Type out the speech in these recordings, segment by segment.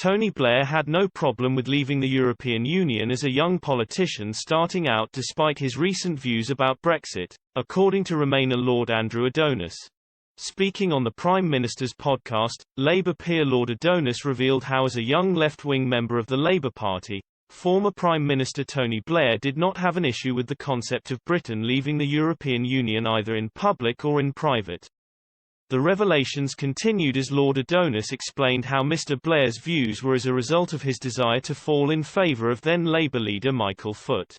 Tony Blair had no problem with leaving the European Union as a young politician starting out despite his recent views about Brexit, according to Remainer Lord Andrew Adonis. Speaking on the Prime Minister's podcast, Labour peer Lord Adonis revealed how as a young left-wing member of the Labour Party, former Prime Minister Tony Blair did not have an issue with the concept of Britain leaving the European Union either in public or in private. The revelations continued as Lord Adonis explained how Mr. Blair's views were as a result of his desire to fall in favour of then Labour leader Michael Foot.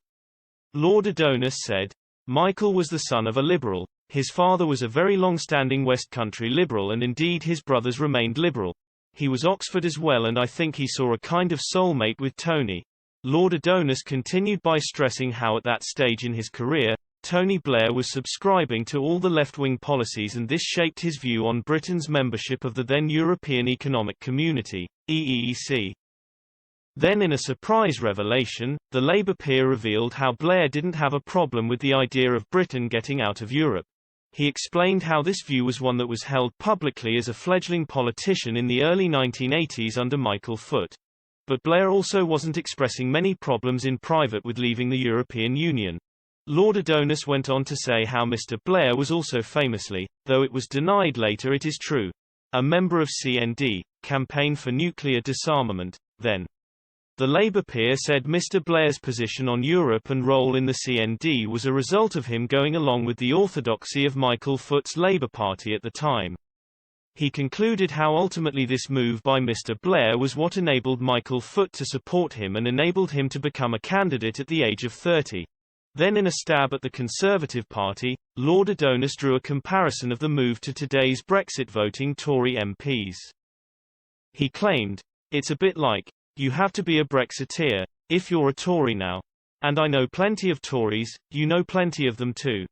Lord Adonis said, "Michael was the son of a Liberal. His father was a very long-standing West Country Liberal and indeed his brothers remained Liberal. He was Oxford as well and I think he saw a kind of soulmate with Tony." Lord Adonis continued by stressing how at that stage in his career, Tony Blair was subscribing to all the left-wing policies and this shaped his view on Britain's membership of the then European Economic Community, EEC. Then in a surprise revelation, the Labour peer revealed how Blair didn't have a problem with the idea of Britain getting out of Europe. He explained how this view was one that was held publicly as a fledgling politician in the early 1980s under Michael Foot. But Blair also wasn't expressing many problems in private with leaving the European Union. Lord Adonis went on to say how Mr. Blair was also famously, though it was denied later it is true, a member of CND, Campaign for Nuclear Disarmament, then. The Labour peer said Mr. Blair's position on Europe and role in the CND was a result of him going along with the orthodoxy of Michael Foot's Labour Party at the time. He concluded how ultimately this move by Mr. Blair was what enabled Michael Foot to support him and enabled him to become a candidate at the age of 30. Then in a stab at the Conservative Party, Lord Adonis drew a comparison of the move to today's Brexit voting Tory MPs. He claimed, "It's a bit like, you have to be a Brexiteer, if you're a Tory now. And I know plenty of Tories, you know plenty of them too.